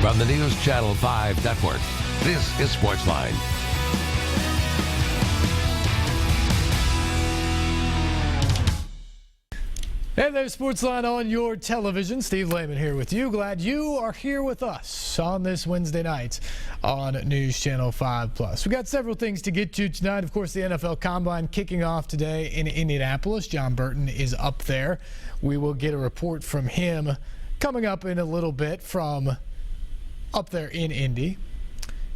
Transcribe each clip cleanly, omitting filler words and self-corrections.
From the News Channel 5 Network, this is SportsLine. Hey there, SportsLine on your television. Steve Lehman here with you. Glad you are here with us on this Wednesday night on News Channel 5+. We've got several things to get to tonight. Of course, the NFL Combine kicking off today in Indianapolis. John Burton is up there. We will get a report from him coming up in a little bit from up there in Indy.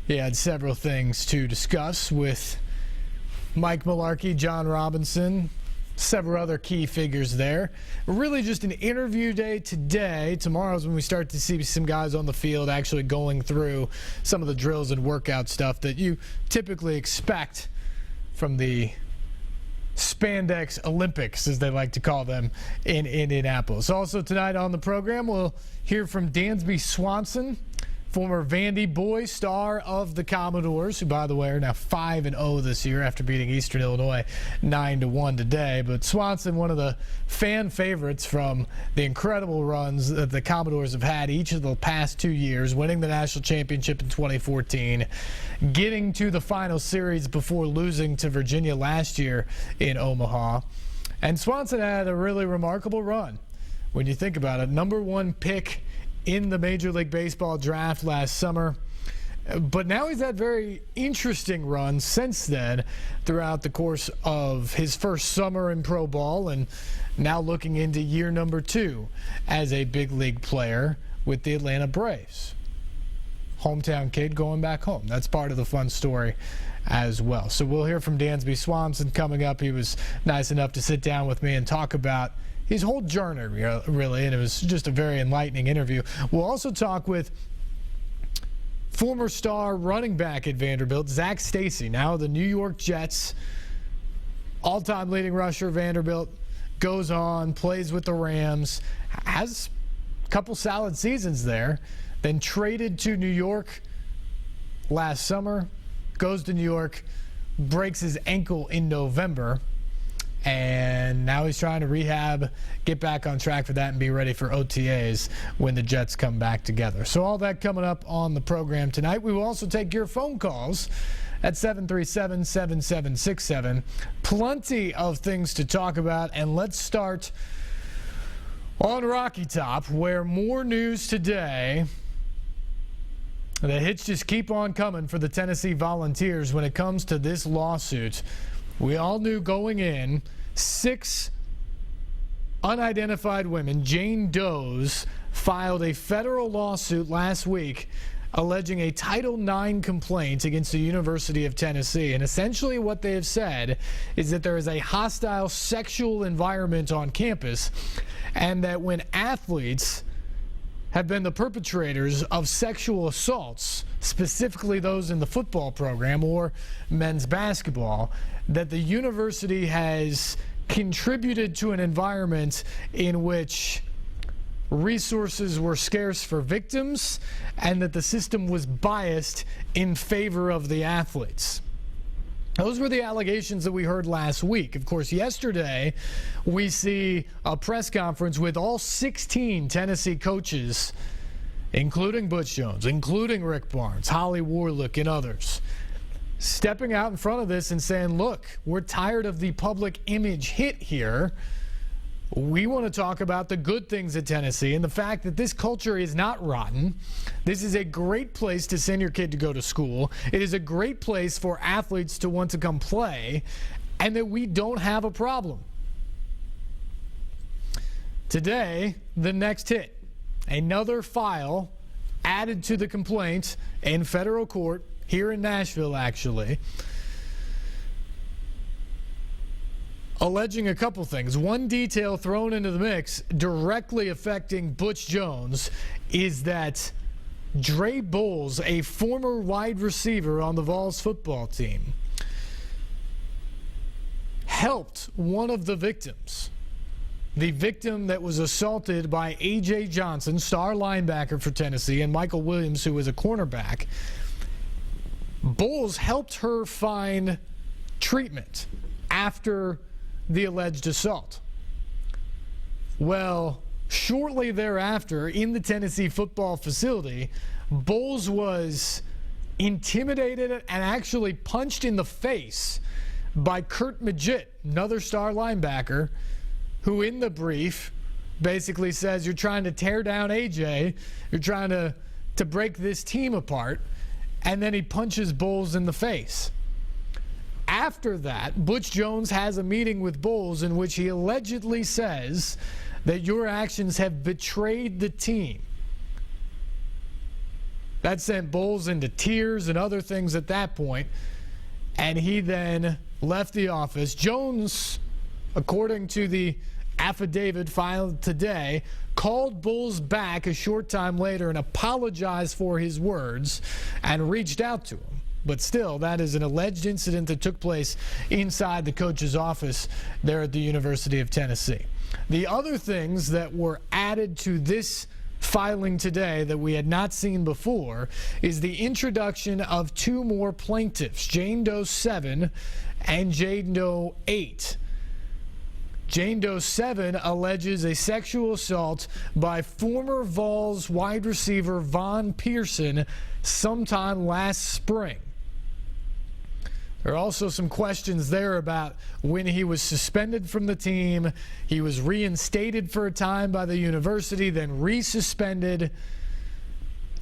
He had several things to discuss with Mike Mularkey, John Robinson, several other key figures there. Really just an interview day today. Tomorrow's when we start to see some guys on the field actually going through some of the drills and workout stuff that you typically expect from the Spandex Olympics, as they like to call them, in Indianapolis. Also tonight on the program, we'll hear from Dansby Swanson, former Vandy boy, star of the Commodores, who, by the way, are now 5-0 this year after beating Eastern Illinois 9-1 today. But Swanson, one of the fan favorites from the incredible runs that the Commodores have had each of the past 2 years, winning the national championship in 2014, getting to the final series before losing to Virginia last year in Omaha. And Swanson had a really remarkable run when you think about it. #1 pick in the Major League Baseball draft last summer. But now he's had very interesting runs since then throughout the course of his first summer in pro ball and now looking into year #2 as a big league player with the Atlanta Braves. Hometown kid going back home. That's part of the fun story as well. So we'll hear from Dansby Swanson coming up. He was nice enough to sit down with me and talk about his whole journey, really, and it was just a very enlightening interview. We'll also talk with former star running back at Vanderbilt, Zach Stacy, now the New York Jets, all-time leading rusher. Vanderbilt goes on, plays with the Rams, has a couple solid seasons there, then traded to New York last summer, goes to New York, breaks his ankle in November, and now he's trying to rehab, get back on track for that, and be ready for OTAs when the Jets come back together. So all that coming up on the program tonight. We will also take your phone calls at 737-7767. Plenty of things to talk about, and let's start on Rocky Top, where more news today. The hits just keep on coming for the Tennessee Volunteers when it comes to this lawsuit. We all knew going in, 6 unidentified women, Jane Does, filed a federal lawsuit last week alleging a Title IX complaint against the University of Tennessee. And essentially what they have said is that there is a hostile sexual environment on campus, and that when athletes have been the perpetrators of sexual assaults, specifically those in the football program or men's basketball, that the university has contributed to an environment in which resources were scarce for victims and that the system was biased in favor of the athletes. Those were the allegations that we heard last week. Of course, yesterday we see a press conference with all 16 Tennessee coaches, including Butch Jones, including Rick Barnes, Holly Warlick, and others, stepping out in front of this and saying, look, we're tired of the public image hit here. We want to talk about the good things at Tennessee and the fact that this culture is not rotten. This is a great place to send your kid to go to school. It is a great place for athletes to want to come play, and that we don't have a problem. Today, the next hit. Another file added to the complaint in federal court here in Nashville, actually, alleging a couple things. One detail thrown into the mix directly affecting Butch Jones is that Dre Bowles, a former wide receiver on the Vols football team, helped one of the victims. The victim that was assaulted by A.J. Johnson, star linebacker for Tennessee, and Michael Williams, who was a cornerback. Bowles helped her find treatment after the alleged assault. Well, shortly thereafter, in the Tennessee football facility, Bowles was intimidated and actually punched in the face by Kurt Maggitt, another star linebacker, who in the brief basically says, you're trying to tear down AJ, you're trying to break this team apart, and then he punches Bowles in the face. After that, Butch Jones has a meeting with Bowles in which he allegedly says that your actions have betrayed the team. That sent Bowles into tears and other things at that point, and he then left the office. Jones, according to the affidavit filed today, called Bowles back a short time later and apologized for his words and reached out to him. But still, that is an alleged incident that took place inside the coach's office there at the University of Tennessee. The other things that were added to this filing today that we had not seen before is the introduction of two more plaintiffs, Jane Doe 7 and Jane Doe 8. Jane Doe 7 alleges a sexual assault by former Vols wide receiver Von Pearson sometime last spring. There are also some questions there about when he was suspended from the team. He was reinstated for a time by the university, then resuspended,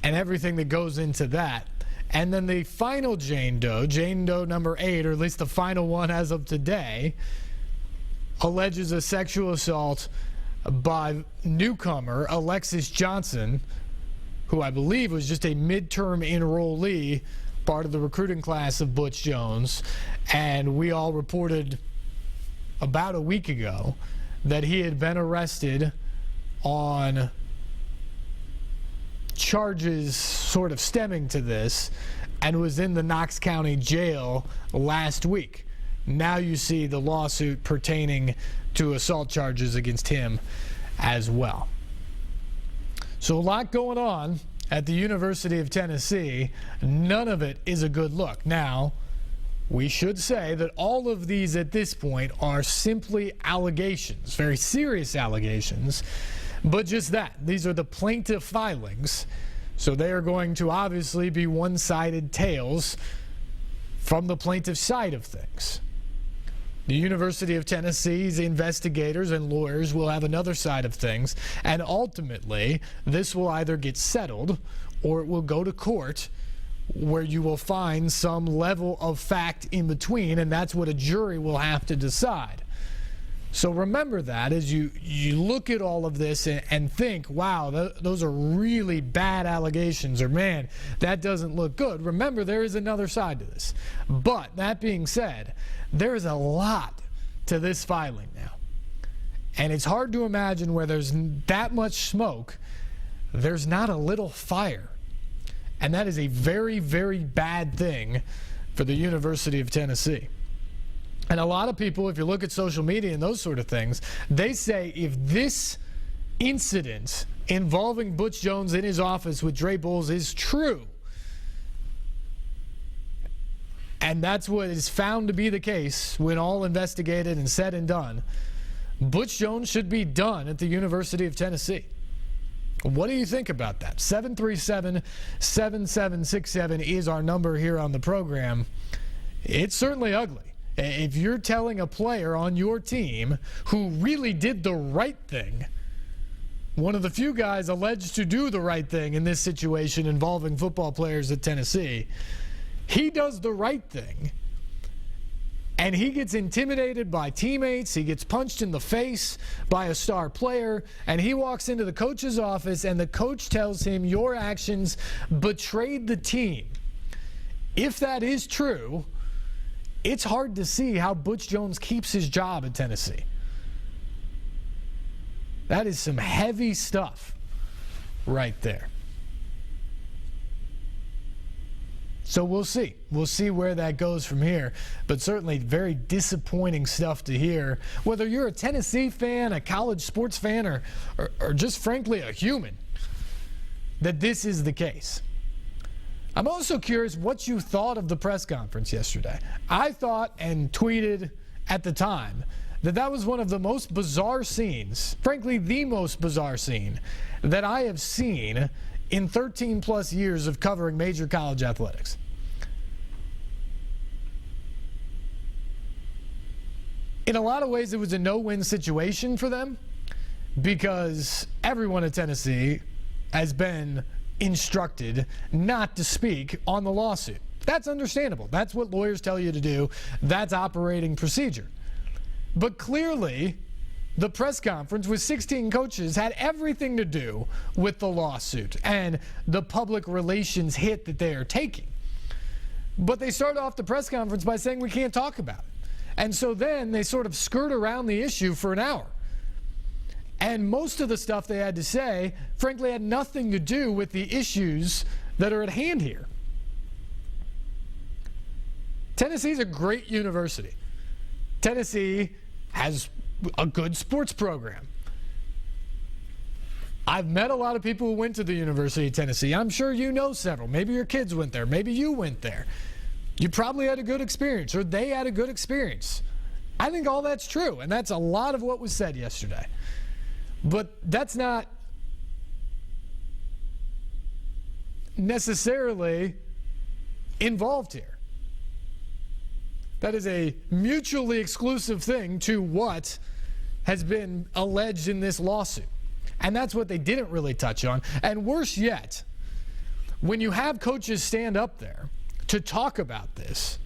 and everything that goes into that. And then the final Jane Doe number 8, or at least the final one as of today, alleges a sexual assault by newcomer Alexis Johnson, who I believe was just a midterm enrollee, part of the recruiting class of Butch Jones. And we all reported about a week ago that he had been arrested on charges sort of stemming to this and was in the Knox County jail last week. Now you see the lawsuit pertaining to assault charges against him as well. So a lot going on at the University of Tennessee. None of it is a good look. Now, we should say that all of these at this point are simply allegations, very serious allegations, but just that. These are the plaintiff filings, so they are going to obviously be one-sided tales from the plaintiff's side of things. The University of Tennessee's investigators and lawyers will have another side of things, and ultimately, this will either get settled or it will go to court where you will find some level of fact in between, and that's what a jury will have to decide. So remember that as you look at all of this and think, wow, those are really bad allegations, or man, that doesn't look good. Remember, there is another side to this. But that being said, there is a lot to this filing now. And it's hard to imagine where there's that much smoke, there's not a little fire. And that is a very, very bad thing for the University of Tennessee. And a lot of people, if you look at social media and those sort of things, they say if this incident involving Butch Jones in his office with Dre Bowles is true, and that's what is found to be the case when all investigated and said and done, Butch Jones should be done at the University of Tennessee. What do you think about that? 737-7767 is our number here on the program. It's certainly ugly. If you're telling a player on your team who really did the right thing, one of the few guys alleged to do the right thing in this situation involving football players at Tennessee, he does the right thing, and he gets intimidated by teammates, he gets punched in the face by a star player, and he walks into the coach's office and the coach tells him your actions betrayed the team. If that is true, it's hard to see how Butch Jones keeps his job at Tennessee. That is some heavy stuff right there. So we'll see. We'll see where that goes from here. But certainly very disappointing stuff to hear. Whether you're a Tennessee fan, a college sports fan, or just frankly a human, that this is the case. I'm also curious what you thought of the press conference yesterday. I thought and tweeted at the time that was one of the most bizarre scenes, frankly, the most bizarre scene that I have seen in 13 plus years of covering major college athletics. In a lot of ways, it was a no-win situation for them because everyone at Tennessee has been instructed not to speak on the lawsuit. That's understandable. That's what lawyers tell you to do. That's operating procedure. But clearly, the press conference with 16 coaches had everything to do with the lawsuit and the public relations hit that they are taking. But they started off the press conference by saying we can't talk about it. And so then they sort of skirt around the issue for an hour. And most of the stuff they had to say, frankly, had nothing to do with the issues that are at hand here. Tennessee's a great university. Tennessee has a good sports program. I've met a lot of people who went to the University of Tennessee. I'm sure you know several. Maybe your kids went there. Maybe you went there. You probably had a good experience, or they had a good experience. I think all that's true, and that's a lot of what was said yesterday. But that's not necessarily involved here. That is a mutually exclusive thing to what has been alleged in this lawsuit. And that's what they didn't really touch on. And worse yet, when you have coaches stand up there to talk about this,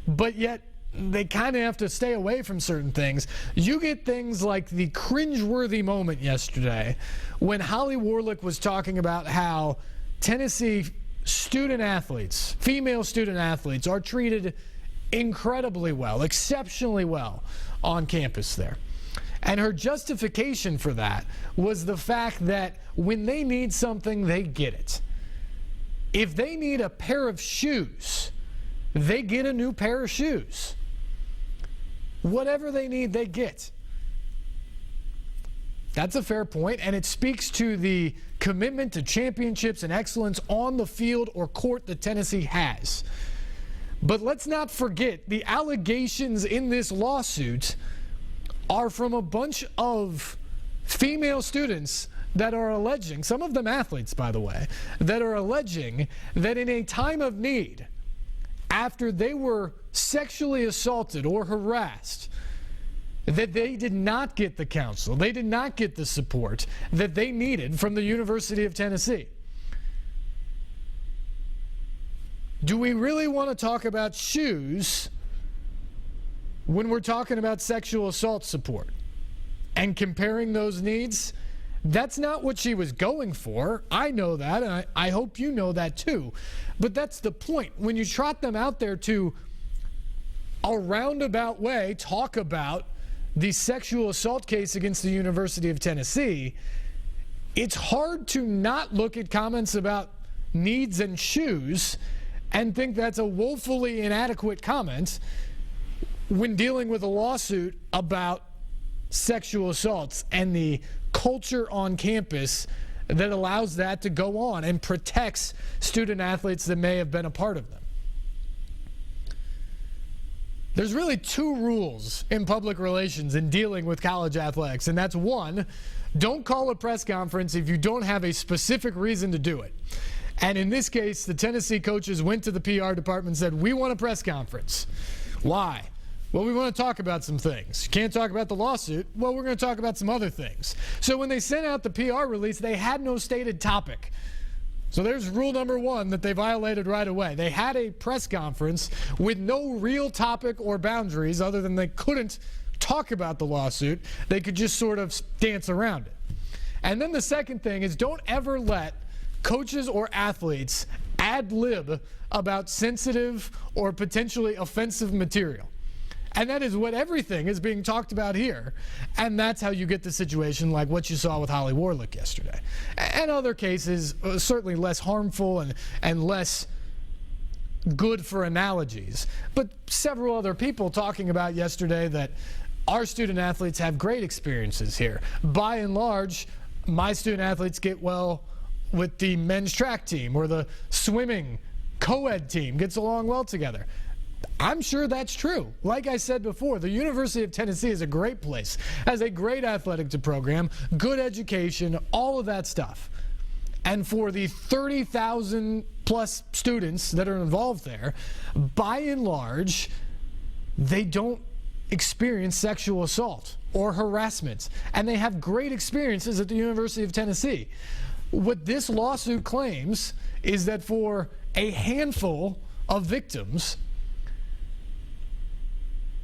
but yet they kind of have to stay away from certain things, you get things like the cringeworthy moment yesterday when Holly Warlick was talking about how Tennessee student athletes, female student athletes, are treated incredibly well, exceptionally well on campus there. And her justification for that was the fact that when they need something, they get it. If they need a pair of shoes, they get a new pair of shoes. Whatever they need, they get. That's a fair point, and it speaks to the commitment to championships and excellence on the field or court that Tennessee has. But let's not forget, the allegations in this lawsuit are from a bunch of female students that are alleging, some of them athletes, by the way, that are alleging that in a time of need, after they were sexually assaulted or harassed, that they did not get the counsel, they did not get the support that they needed from the University of Tennessee. Do we really want to talk about shoes when we're talking about sexual assault support and comparing those needs? That's not what she was going for. I know that, and I hope you know that too. But that's the point. When you trot them out there to a roundabout way talk about the sexual assault case against the University of Tennessee, it's hard to not look at comments about needs and shoes and think that's a woefully inadequate comment when dealing with a lawsuit about sexual assaults and the culture on campus that allows that to go on and protects student athletes that may have been a part of them. There's really two rules in public relations in dealing with college athletics, and that's one, don't call a press conference if you don't have a specific reason to do it. And in this case, the Tennessee coaches went to the PR department and said, we want a press conference. Why? Well, we want to talk about some things. You can't talk about the lawsuit. Well, we're going to talk about some other things. So when they sent out the PR release, they had no stated topic. So there's rule number one that they violated right away. They had a press conference with no real topic or boundaries other than they couldn't talk about the lawsuit. They could just sort of dance around it. And then the second thing is don't ever let coaches or athletes ad-lib about sensitive or potentially offensive material. And that is what everything is being talked about here. And that's how you get the situation like what you saw with Holly Warlick yesterday. And other cases, certainly less harmful and less good for analogies. But several other people talking about yesterday that our student athletes have great experiences here. By and large, my student athletes get well with the men's track team, or the swimming co-ed team gets along well together. I'm sure that's true. Like I said before, the University of Tennessee is a great place, has a great athletic program, good education, all of that stuff. And for the 30,000 plus students that are involved there, by and large, they don't experience sexual assault or harassment. And they have great experiences at the University of Tennessee. What this lawsuit claims is that for a handful of victims,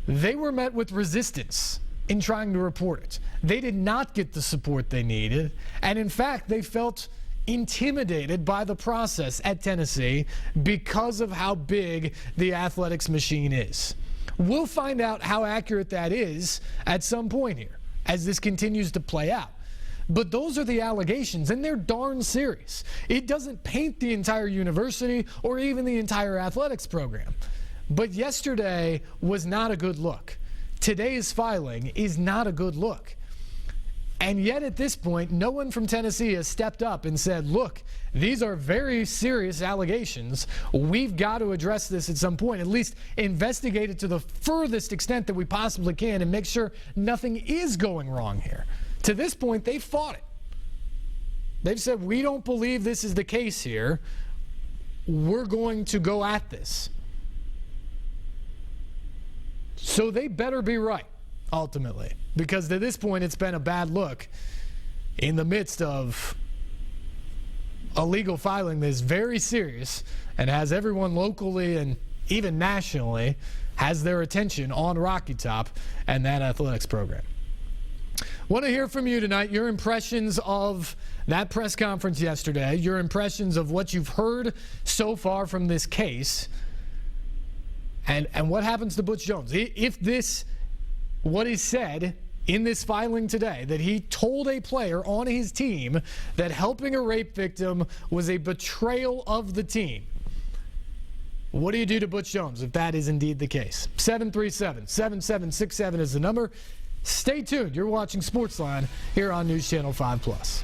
they were met with resistance in trying to report it. They did not get the support they needed, and in fact, they felt intimidated by the process at Tennessee because of how big the athletics machine is. We'll find out how accurate that is at some point here as this continues to play out. But those are the allegations, and they're darn serious. It doesn't paint the entire university or even the entire athletics program. But yesterday was not a good look. Today's filing is not a good look. And yet at this point, no one from Tennessee has stepped up and said, look, these are very serious allegations. We've got to address this at some point, at least investigate it to the furthest extent that we possibly can and make sure nothing is going wrong here. To this point, they've fought it. They've said, we don't believe this is the case here. We're going to go at this. So they better be right, ultimately, because to this point it's been a bad look in the midst of a legal filing that is very serious and has everyone locally and even nationally has their attention on Rocky Top and that athletics program. Want to hear from you tonight, your impressions of that press conference yesterday, your impressions of what you've heard so far from this case. And what happens to Butch Jones? If this, what is said in this filing today, that he told a player on his team that helping a rape victim was a betrayal of the team, what do you do to Butch Jones if that is indeed the case? 737-7767 is the number. Stay tuned. You're watching SportsLine here on News Channel 5+.